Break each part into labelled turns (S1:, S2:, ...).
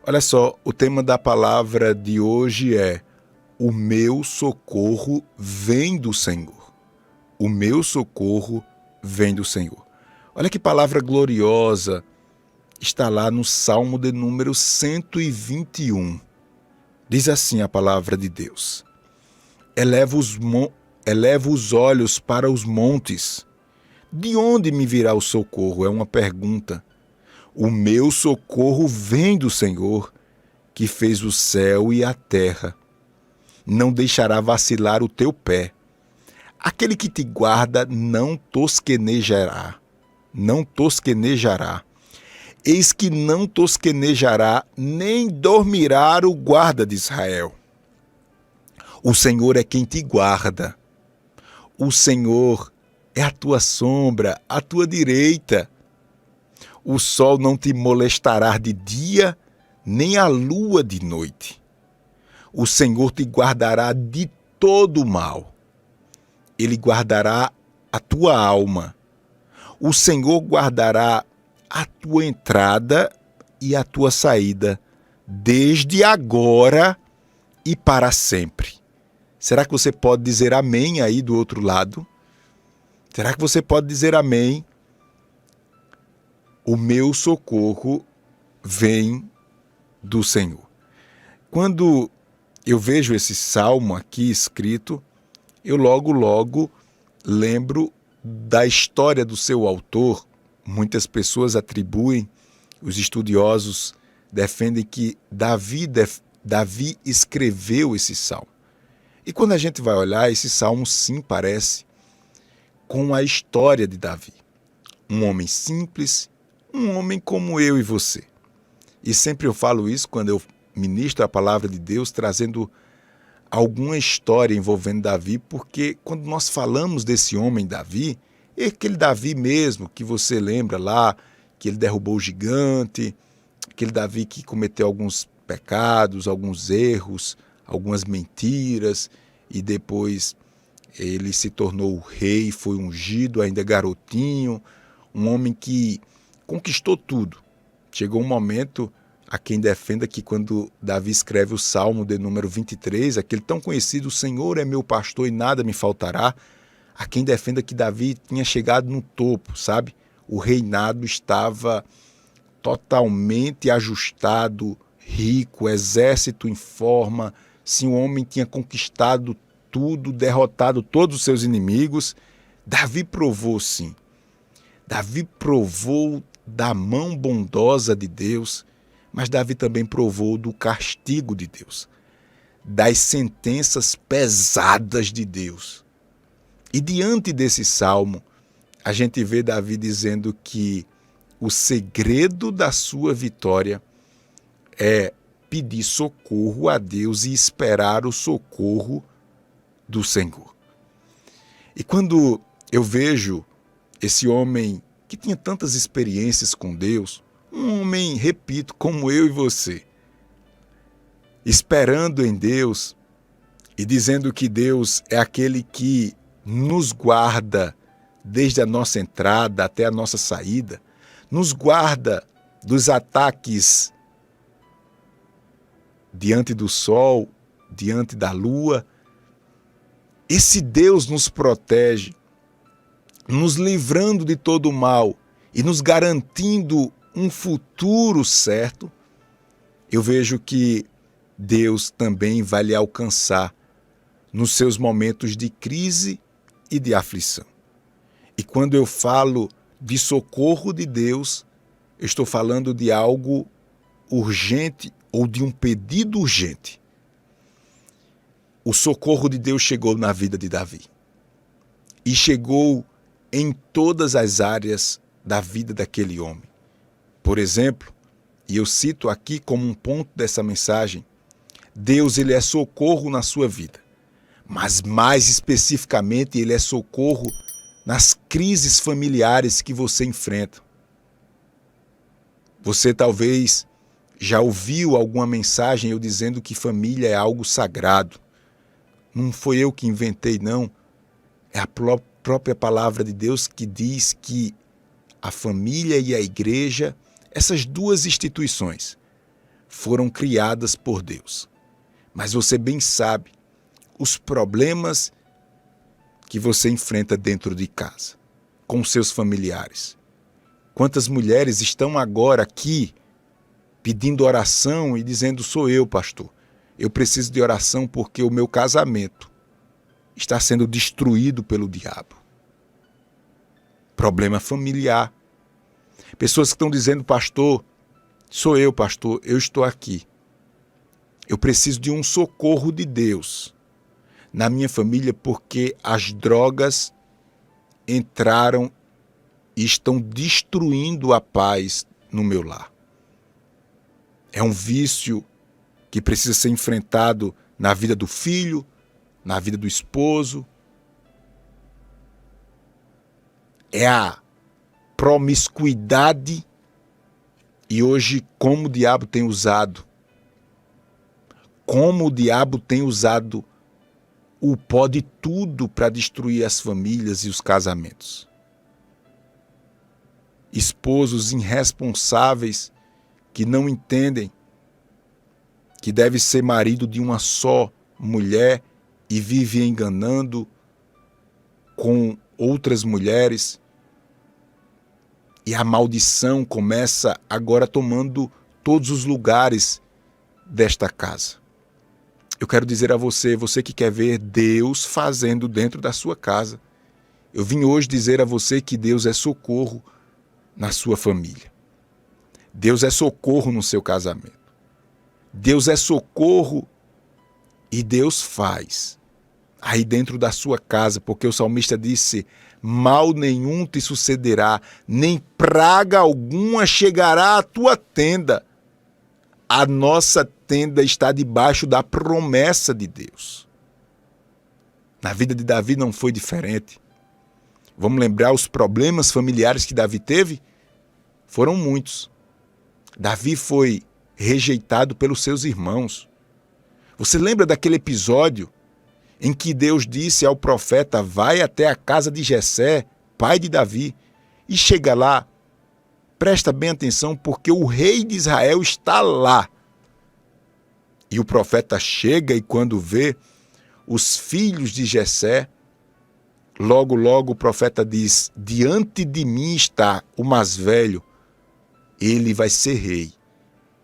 S1: Olha só, o tema da palavra de hoje é: o meu socorro vem do Senhor. O meu socorro vem do Senhor. Olha que palavra gloriosa está lá no Salmo de número 121. Diz assim a palavra de Deus: eleva os olhos para os montes. De onde me virá o socorro? É uma pergunta. O meu socorro vem do Senhor, que fez o céu e a terra. Não deixará vacilar o teu pé. Aquele que te guarda não tosquenejará. Não tosquenejará. Eis que não tosquenejará, nem dormirá o guarda de Israel. O Senhor é quem te guarda. O Senhor é a tua sombra, a tua direita. O sol não te molestará de dia, nem a lua de noite. O Senhor te guardará de todo mal. Ele guardará a tua alma. O Senhor guardará a tua entrada e a tua saída, desde agora e para sempre. Será que você pode dizer amém aí do outro lado? Será que você pode dizer amém? O meu socorro vem do Senhor. Quando eu vejo esse salmo aqui escrito, eu logo lembro da história do seu autor. Muitas pessoas atribuem, os estudiosos defendem que Davi escreveu esse salmo. E quando a gente vai olhar, esse salmo sim parece com a história de Davi. Um homem simples, um homem como eu e você. E sempre eu falo isso quando eu ministro a palavra de Deus, trazendo alguma história envolvendo Davi, porque quando nós falamos desse homem Davi, é aquele Davi mesmo que você lembra lá, que ele derrubou o gigante, aquele Davi que cometeu alguns pecados, alguns erros, algumas mentiras, e depois ele se tornou o rei, foi ungido, ainda garotinho, um homem que conquistou tudo. Chegou um momento, a quem defenda, que quando Davi escreve o Salmo de número 23, aquele tão conhecido, o Senhor é meu pastor e nada me faltará, a quem defenda que Davi tinha chegado no topo, sabe? O reinado estava totalmente ajustado, rico, exército em forma, sim, o homem tinha conquistado tudo, derrotado todos os seus inimigos. Davi provou, sim. Davi provou da mão bondosa de Deus, mas Davi também provou do castigo de Deus, das sentenças pesadas de Deus. E diante desse salmo, a gente vê Davi dizendo que o segredo da sua vitória é pedir socorro a Deus e esperar o socorro do Senhor. E quando eu vejo esse homem que tinha tantas experiências com Deus, um homem, repito, como eu e você, esperando em Deus e dizendo que Deus é aquele que nos guarda desde a nossa entrada até a nossa saída, nos guarda dos ataques diante do sol, diante da lua. Esse Deus nos protege, nos livrando de todo o mal e nos garantindo um futuro certo. Eu vejo que Deus também vai lhe alcançar nos seus momentos de crise e de aflição. E quando eu falo de socorro de Deus, eu estou falando de algo urgente ou de um pedido urgente. O socorro de Deus chegou na vida de Davi. E chegou em todas as áreas da vida daquele homem. Por exemplo, e eu cito aqui como um ponto dessa mensagem, Deus, ele é socorro na sua vida. Mas mais especificamente, ele é socorro nas crises familiares que você enfrenta. Você talvez já ouviu alguma mensagem eu dizendo que família é algo sagrado. Não foi eu que inventei, não. É a própria palavra de Deus que diz que a família e a igreja, essas duas instituições, foram criadas por Deus. Mas você bem sabe os problemas que você enfrenta dentro de casa, com seus familiares. Quantas mulheres estão agora aqui pedindo oração e dizendo: sou eu, pastor. Eu preciso de oração porque o meu casamento está sendo destruído pelo diabo. Problema familiar. Pessoas que estão dizendo: pastor, sou eu, pastor, eu estou aqui. Eu preciso de um socorro de Deus na minha família porque as drogas entraram e estão destruindo a paz no meu lar. É um vício que precisa ser enfrentado na vida do filho, na vida do esposo. É a promiscuidade. E hoje, como o diabo tem usado o pó de tudo para destruir as famílias e os casamentos. Esposos irresponsáveis que não entendem que deve ser marido de uma só mulher e vive enganando com outras mulheres. E a maldição começa agora tomando todos os lugares desta casa. Eu quero dizer a você, você que quer ver Deus fazendo dentro da sua casa, eu vim hoje dizer a você que Deus é socorro na sua família. Deus é socorro no seu casamento. Deus é socorro e Deus faz aí dentro da sua casa, porque o salmista disse: mal nenhum te sucederá, nem praga alguma chegará à tua tenda. A nossa tenda está debaixo da promessa de Deus. Na vida de Davi não foi diferente. Vamos lembrar os problemas familiares que Davi teve? Foram muitos. Davi foi rejeitado pelos seus irmãos. Você lembra daquele episódio em que Deus disse ao profeta: vai até a casa de Jessé, pai de Davi, e chega lá, presta bem atenção, porque o rei de Israel está lá. E o profeta chega e quando vê os filhos de Jessé, logo o profeta diz: diante de mim está o mais velho, ele vai ser rei.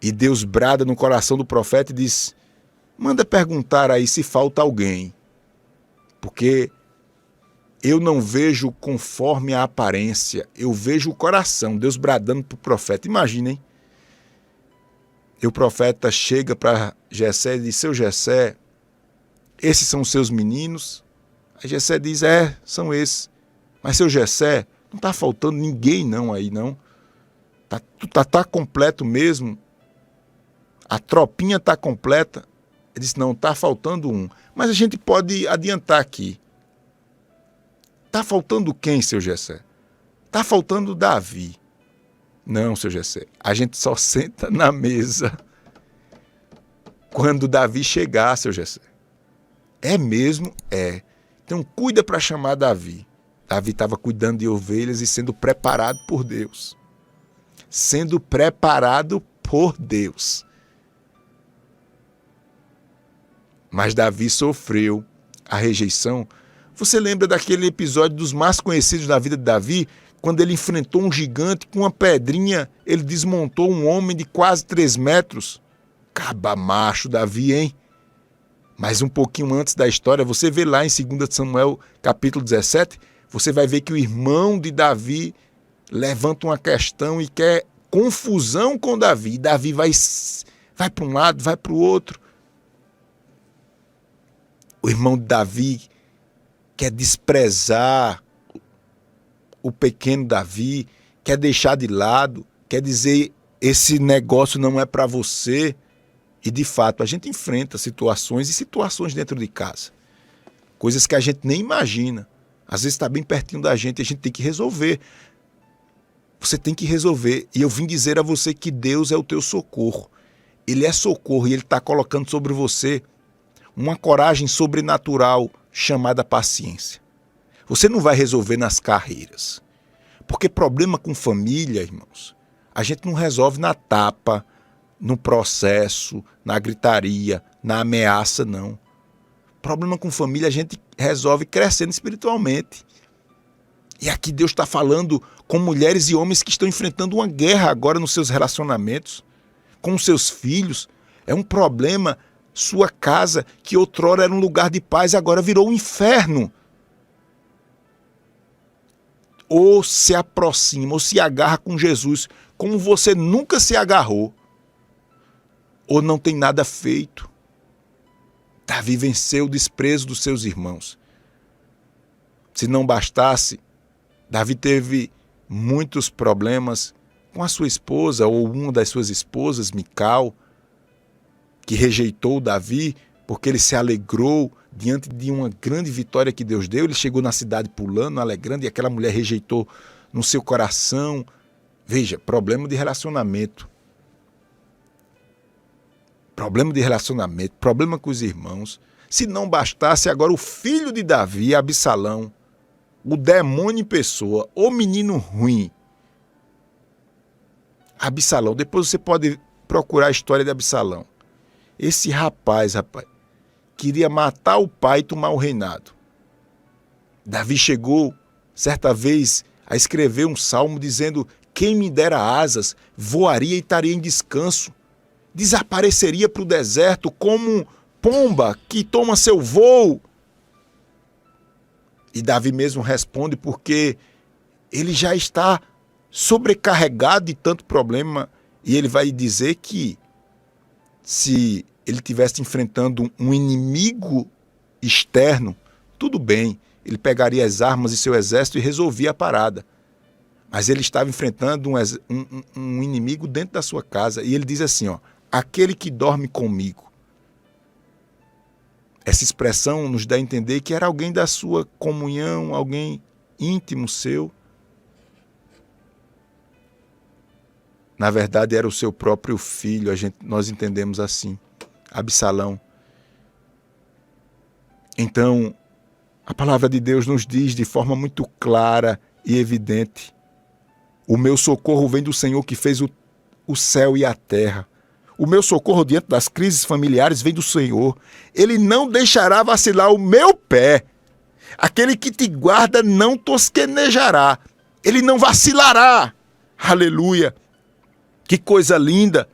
S1: E Deus brada no coração do profeta e diz: manda perguntar aí se falta alguém, porque eu não vejo conforme a aparência, eu vejo o coração. Deus bradando para o profeta. Imaginem. E o profeta chega para Jessé e diz: seu Jessé, esses são os seus meninos? Aí Jessé diz: são esses. Mas seu Jessé, não está faltando ninguém não aí não. Tá completo mesmo? A tropinha está completa? Ele disse: não, está faltando um. Mas a gente pode adiantar aqui. Está faltando quem, seu Jessé? Está faltando Davi. Não, seu Jessé, a gente só senta na mesa quando Davi chegar, seu Jessé. É mesmo? É. Então cuida para chamar Davi. Davi estava cuidando de ovelhas e sendo preparado por Deus. Sendo preparado por Deus. Mas Davi sofreu a rejeição. Você lembra daquele episódio dos mais conhecidos da vida de Davi? Quando ele enfrentou um gigante com uma pedrinha, ele desmontou um homem de quase 3 metros. Caba macho Davi, hein? Mas um pouquinho antes da história, você vê lá em 2 Samuel, capítulo 17, você vai ver que o irmão de Davi levanta uma questão e quer confusão com Davi. E Davi vai para um lado, vai para o outro. O irmão de Davi quer desprezar o pequeno Davi, quer deixar de lado, quer dizer: esse negócio não é para você. E de fato a gente enfrenta situações e situações dentro de casa, coisas que a gente nem imagina, às vezes está bem pertinho da gente e a gente tem que resolver. Você tem que resolver. E eu vim dizer a você que Deus é o teu socorro. Ele é socorro e Ele está colocando sobre você uma coragem sobrenatural chamada paciência. Você não vai resolver nas carreiras. Porque problema com família, irmãos, a gente não resolve na tapa, no processo, na gritaria, na ameaça, não. Problema com família a gente resolve crescendo espiritualmente. E aqui Deus está falando com mulheres e homens que estão enfrentando uma guerra agora nos seus relacionamentos, com os seus filhos. É um problema. Sua casa, que outrora era um lugar de paz, agora virou um inferno. Ou se aproxima, ou se agarra com Jesus, como você nunca se agarrou, ou não tem nada feito. Davi venceu o desprezo dos seus irmãos. Se não bastasse, Davi teve muitos problemas com a sua esposa, ou uma das suas esposas, Mical, que rejeitou Davi porque ele se alegrou diante de uma grande vitória que Deus deu. Ele chegou na cidade pulando, alegrando, e aquela mulher rejeitou no seu coração. Veja, problema de relacionamento. Problema de relacionamento, problema com os irmãos. Se não bastasse, agora o filho de Davi, Absalão, o demônio em pessoa, o menino ruim. Absalão, depois você pode procurar a história de Absalão. Esse rapaz, queria matar o pai e tomar o reinado. Davi chegou, certa vez, a escrever um salmo dizendo: quem me dera asas, voaria e estaria em descanso. Desapareceria para o deserto como pomba que toma seu voo. E Davi mesmo responde porque ele já está sobrecarregado de tanto problema, e ele vai dizer que se ele estivesse enfrentando um inimigo externo, tudo bem, ele pegaria as armas e seu exército e resolvia a parada. Mas ele estava enfrentando um inimigo dentro da sua casa, e ele diz assim, aquele que dorme comigo. Essa expressão nos dá a entender que era alguém da sua comunhão, alguém íntimo seu. Na verdade, era o seu próprio filho, nós entendemos assim, Absalão. Então, a palavra de Deus nos diz de forma muito clara e evidente: o meu socorro vem do Senhor que fez o céu e a terra. O meu socorro diante das crises familiares vem do Senhor. Ele não deixará vacilar o meu pé. Aquele que te guarda não tosquenejará. Ele não vacilará. Aleluia. Que coisa linda!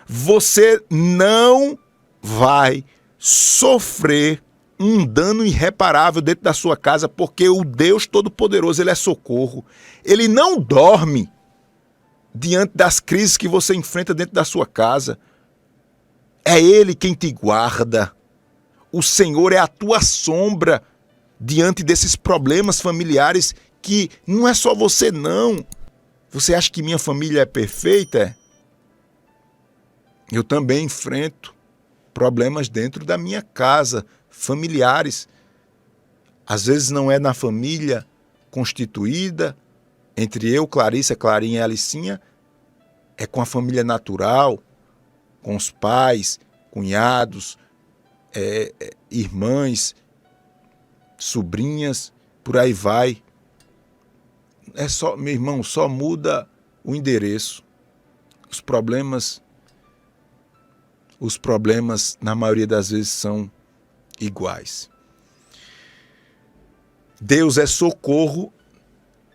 S1: Você não vai sofrer um dano irreparável dentro da sua casa, porque o Deus Todo-Poderoso, Ele é socorro. Ele não dorme diante das crises que você enfrenta dentro da sua casa. É Ele quem te guarda. O Senhor é a tua sombra diante desses problemas familiares que não é só você, não. Você acha que minha família é perfeita? Eu também enfrento problemas dentro da minha casa, familiares. Às vezes não é na família constituída, entre eu, Clarissa, Clarinha e Alicinha, é com a família natural, com os pais, cunhados, irmãs, sobrinhas, por aí vai. Meu irmão, só muda o endereço. Os problemas, na maioria das vezes, são iguais. Deus é socorro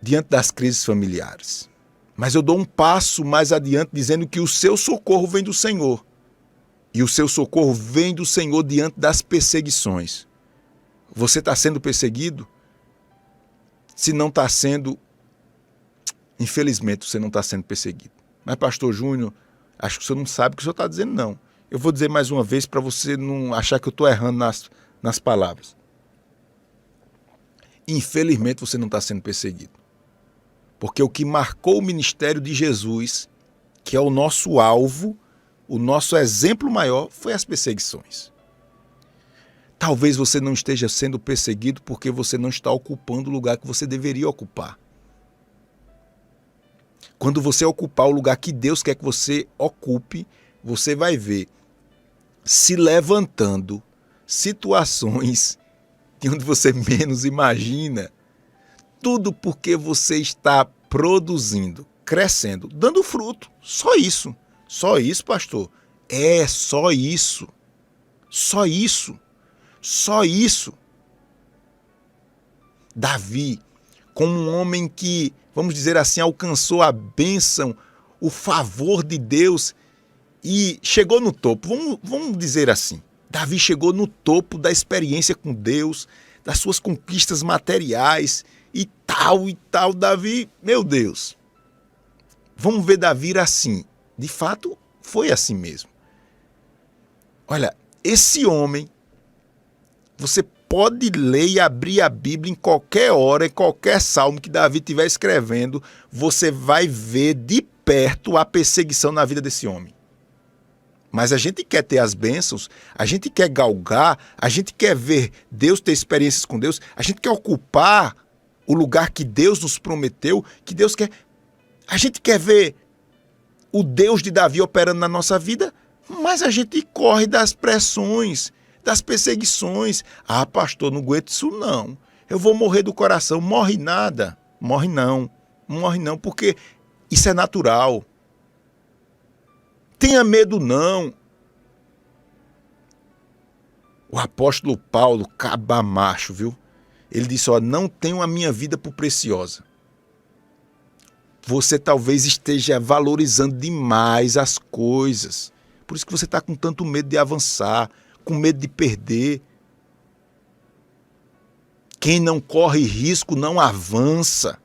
S1: diante das crises familiares. Mas eu dou um passo mais adiante dizendo que o seu socorro vem do Senhor. E o seu socorro vem do Senhor diante das perseguições. Você está sendo perseguido? Se não está sendo, infelizmente você não está sendo perseguido. Mas, pastor Júnior, acho que o senhor não sabe o que o senhor está dizendo, não. Eu vou dizer mais uma vez para você não achar que eu estou errando nas palavras. Infelizmente você não está sendo perseguido. Porque o que marcou o ministério de Jesus, que é o nosso alvo, o nosso exemplo maior, foi as perseguições. Talvez você não esteja sendo perseguido porque você não está ocupando o lugar que você deveria ocupar. Quando você ocupar o lugar que Deus quer que você ocupe, você vai ver se levantando situações de onde você menos imagina. Tudo porque você está produzindo, crescendo, dando fruto. Só isso. Só isso, pastor? É, só isso. Só isso. Só isso. Davi, como um homem que, vamos dizer assim, alcançou a bênção, o favor de Deus e chegou no topo. Vamos dizer assim, Davi chegou no topo da experiência com Deus, das suas conquistas materiais e tal. Davi, meu Deus. Vamos ver Davi assim. De fato, foi assim mesmo. Olha, esse homem, você pode ler e abrir a Bíblia em qualquer hora, em qualquer salmo que Davi estiver escrevendo, você vai ver de perto a perseguição na vida desse homem. Mas a gente quer ter as bênçãos, a gente quer galgar, a gente quer ver Deus, ter experiências com Deus, a gente quer ocupar o lugar que Deus nos prometeu, que Deus quer. A gente quer ver o Deus de Davi operando na nossa vida, mas a gente corre das pressões, das perseguições. Ah, pastor, não aguento isso não. Eu vou morrer do coração. Morre nada. Morre não, porque isso é natural. Tenha medo não. O apóstolo Paulo, cabamacho, viu? Ele disse, não tenho a minha vida por preciosa. Você talvez esteja valorizando demais as coisas. Por isso que você está com tanto medo de avançar, com medo de perder. Quem não corre risco não avança.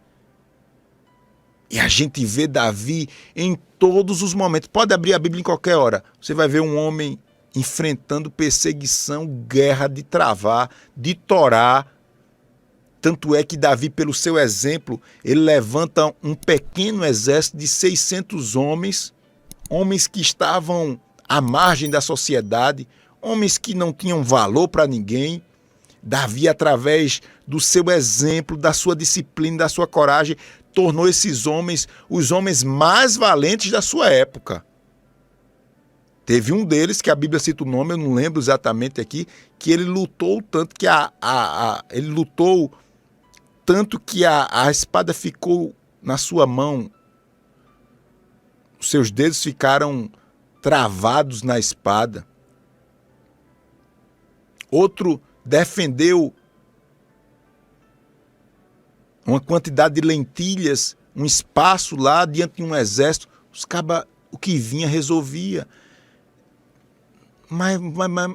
S1: E a gente vê Davi em todos os momentos. Pode abrir a Bíblia em qualquer hora. Você vai ver um homem enfrentando perseguição, guerra de travar, de torar. Tanto é que Davi, pelo seu exemplo, ele levanta um pequeno exército de 600 homens, homens que estavam à margem da sociedade, homens que não tinham valor para ninguém. Davi, através do seu exemplo, da sua disciplina, da sua coragem, tornou esses homens os homens mais valentes da sua época. Teve um deles, que a Bíblia cita o nome, eu não lembro exatamente aqui, que ele lutou tanto que a espada ficou na sua mão. Os seus dedos ficaram travados na espada. Outro defendeu uma quantidade de lentilhas, um espaço lá diante de um exército. Os cabas, o que vinha, resolvia. Mas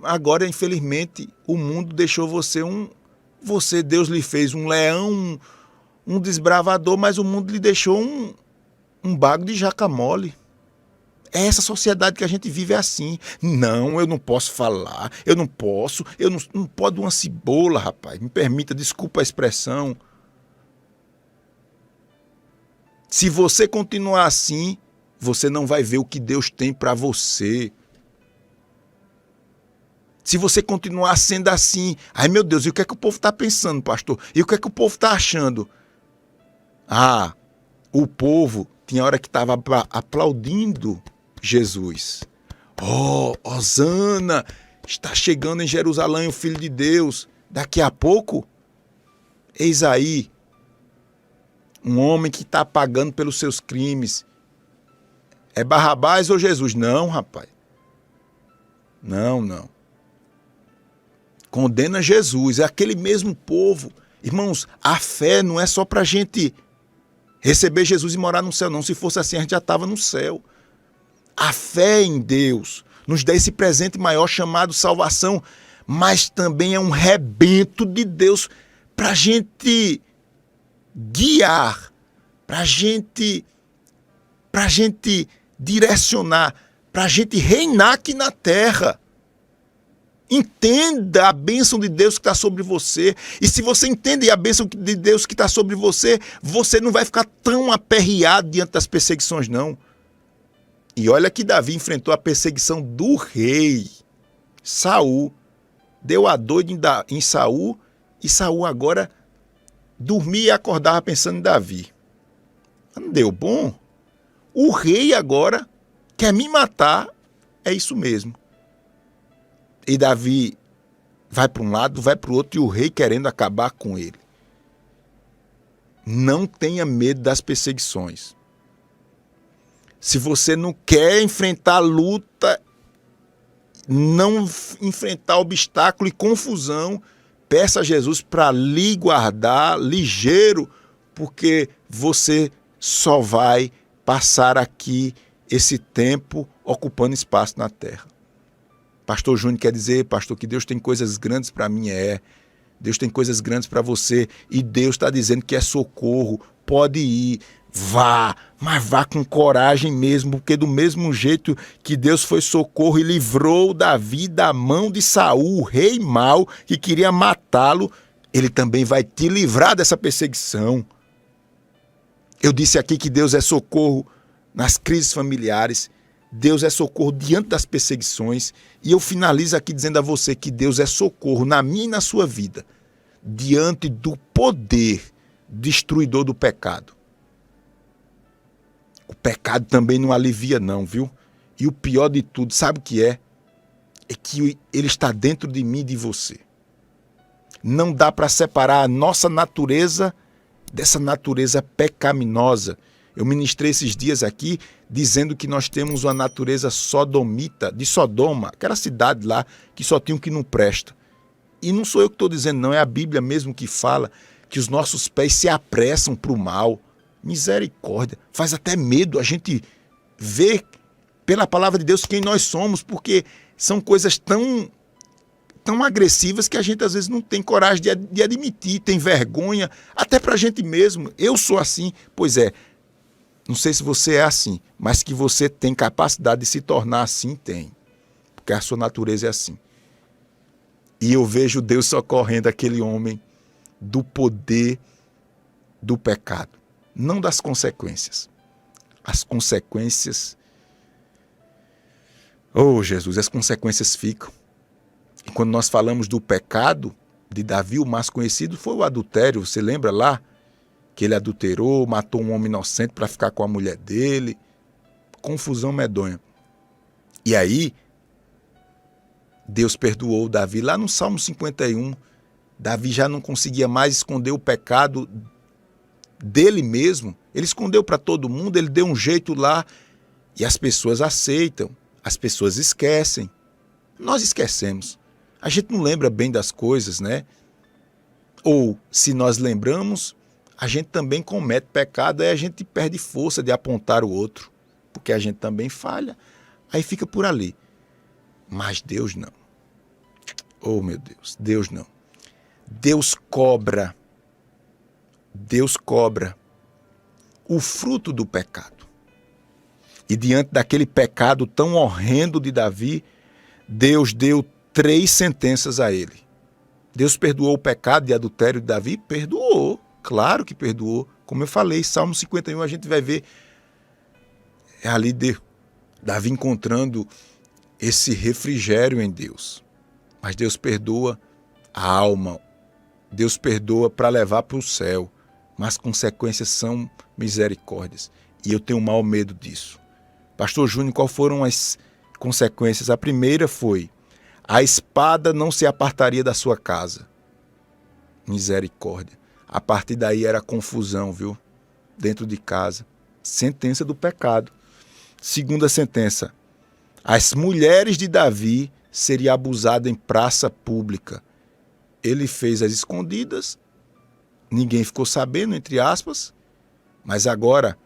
S1: agora, infelizmente, o mundo deixou você, Deus lhe fez um leão, um desbravador, mas o mundo lhe deixou um bago de jaca mole. É essa sociedade que a gente vive assim. Não, eu não posso falar, eu não pode uma cebola, rapaz. Me permita, desculpa a expressão. Se você continuar assim, você não vai ver o que Deus tem para você. Se você continuar sendo assim, ai meu Deus, e o que é que o povo está pensando, pastor? E o que é que o povo está achando? Ah, o povo tinha hora que estava aplaudindo Jesus. Hosana, está chegando em Jerusalém o Filho de Deus. Daqui a pouco, eis aí, um homem que está pagando pelos seus crimes. É Barrabás ou Jesus? Não, rapaz. Não. Condena Jesus, é aquele mesmo povo. Irmãos, a fé não é só para a gente receber Jesus e morar no céu, não. Se fosse assim, a gente já estava no céu. A fé em Deus nos dá esse presente maior chamado salvação, mas também é um rebento de Deus para a gente guiar, para a gente direcionar, para a gente reinar aqui na terra. Entenda a bênção de Deus que está sobre você. E se você entende a bênção de Deus que está sobre você, você não vai ficar tão aperreado diante das perseguições, não. E olha que Davi enfrentou a perseguição do rei. Saul deu a doida em Saul, e Saul agora dormia e acordava pensando em Davi. Não deu bom? O rei agora quer me matar, é isso mesmo. E Davi vai para um lado, vai para o outro, e o rei querendo acabar com ele. Não tenha medo das perseguições. Se você não quer enfrentar a luta, não enfrentar obstáculo e confusão, peça a Jesus para lhe guardar ligeiro, porque você só vai passar aqui esse tempo ocupando espaço na terra. Pastor Júnior quer dizer, pastor, que Deus tem coisas grandes para mim, Deus tem coisas grandes para você e Deus está dizendo que é socorro, pode ir, vá, mas vá com coragem mesmo, porque do mesmo jeito que Deus foi socorro e livrou Davi da mão de Saul, o rei mau, que queria matá-lo, ele também vai te livrar dessa perseguição. Eu disse aqui que Deus é socorro nas crises familiares, Deus é socorro diante das perseguições, e eu finalizo aqui dizendo a você que Deus é socorro na minha e na sua vida, diante do poder destruidor do pecado. O pecado também não alivia não, viu? E o pior de tudo, sabe o que é? É que ele está dentro de mim e de você. Não dá para separar a nossa natureza dessa natureza pecaminosa. Eu ministrei esses dias aqui dizendo que nós temos uma natureza sodomita, de Sodoma, aquela cidade lá que só tinha o que não presta. E não sou eu que estou dizendo, não, é a Bíblia mesmo que fala que os nossos pés se apressam para o mal. Misericórdia, faz até medo a gente ver pela palavra de Deus quem nós somos, porque são coisas tão agressivas que a gente às vezes não tem coragem de admitir, tem vergonha, até para a gente mesmo. Eu sou assim, pois é, não sei se você é assim, mas que você tem capacidade de se tornar assim, tem, porque a sua natureza é assim. E eu vejo Deus socorrendo aquele homem do poder do pecado, não das consequências. As consequências, oh Jesus, as consequências ficam. E quando nós falamos do pecado de Davi, o mais conhecido foi o adultério. Você lembra lá que ele adulterou, matou um homem inocente para ficar com a mulher dele? Confusão medonha. E aí, Deus perdoou Davi. Lá no Salmo 51, Davi já não conseguia mais esconder o pecado dele mesmo. Ele escondeu para todo mundo, ele deu um jeito lá e as pessoas aceitam, as pessoas esquecem. Nós esquecemos. A gente não lembra bem das coisas, né? Ou, se nós lembramos, a gente também comete pecado, aí a gente perde força de apontar o outro, porque a gente também falha, aí fica por ali. Mas Deus não. Oh, meu Deus, Deus não. Deus cobra o fruto do pecado. E diante daquele pecado tão horrendo de Davi, Deus deu 3 sentenças a ele. Deus perdoou o pecado de adultério de Davi? Perdoou, claro que perdoou. Como eu falei, Salmo 51 a gente vai ver ali Davi encontrando esse refrigério em Deus. Mas Deus perdoa a alma, Deus perdoa para levar para o céu, mas as consequências são misericórdias. E eu tenho um mau medo disso. Pastor Júnior, quais foram as consequências? A primeira foi: a espada não se apartaria da sua casa. Misericórdia. A partir daí era confusão, viu? Dentro de casa. Sentença do pecado. Segunda sentença: as mulheres de Davi seriam abusadas em praça pública. Ele fez as escondidas, ninguém ficou sabendo, entre aspas, mas agora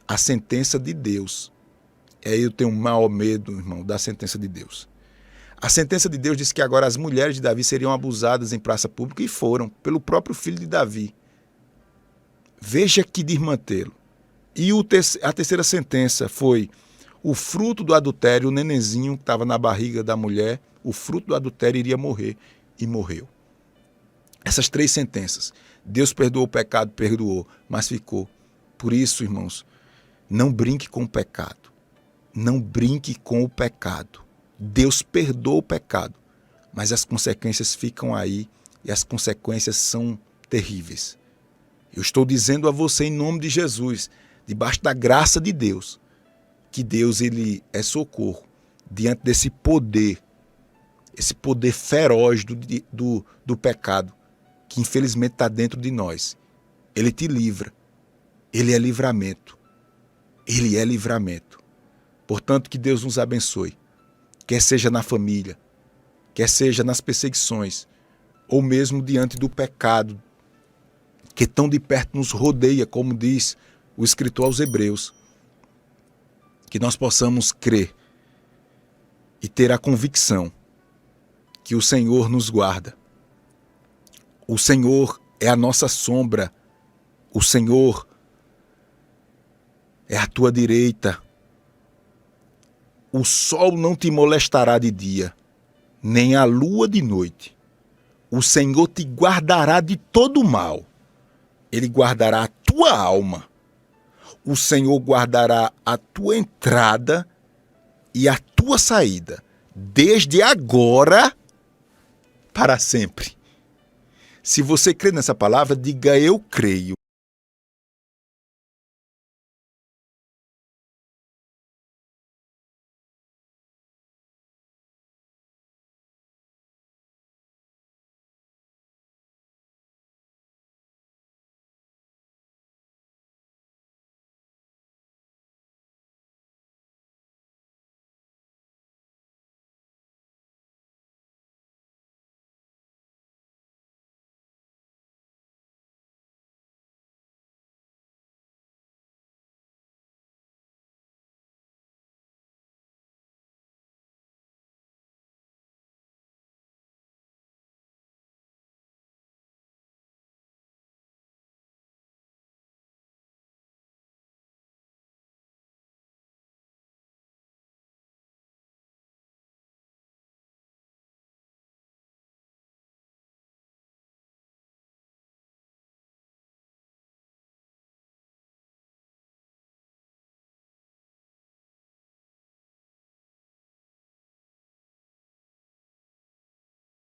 S1: a sentença de Deus. Aí eu tenho um maior medo, irmão, da sentença de Deus. A sentença de Deus diz que agora as mulheres de Davi seriam abusadas em praça pública e foram, pelo próprio filho de Davi. Veja que desmantelo. E a terceira sentença foi: o fruto do adultério, o nenenzinho que estava na barriga da mulher, o fruto do adultério iria morrer, e morreu. Essas 3 sentenças. Deus perdoou o pecado, perdoou, mas ficou. Por isso, irmãos, não brinque com o pecado. Não brinque com o pecado. Deus perdoa o pecado, mas as consequências ficam aí e as consequências são terríveis. Eu estou dizendo a você em nome de Jesus, debaixo da graça de Deus, que Deus ele é socorro diante desse poder, esse poder feroz do pecado, que infelizmente está dentro de nós. Ele te livra, ele é livramento, ele é livramento. Portanto, que Deus nos abençoe, quer seja na família, quer seja nas perseguições, ou mesmo diante do pecado, que tão de perto nos rodeia, como diz o escritor aos Hebreus, que nós possamos crer e ter a convicção que o Senhor nos guarda. O Senhor é a nossa sombra, o Senhor é a tua direita. O sol não te molestará de dia, nem a lua de noite. O Senhor te guardará de todo mal. Ele guardará a tua alma. O Senhor guardará a tua entrada e a tua saída, desde agora para sempre. Se você crê nessa palavra, diga: eu creio.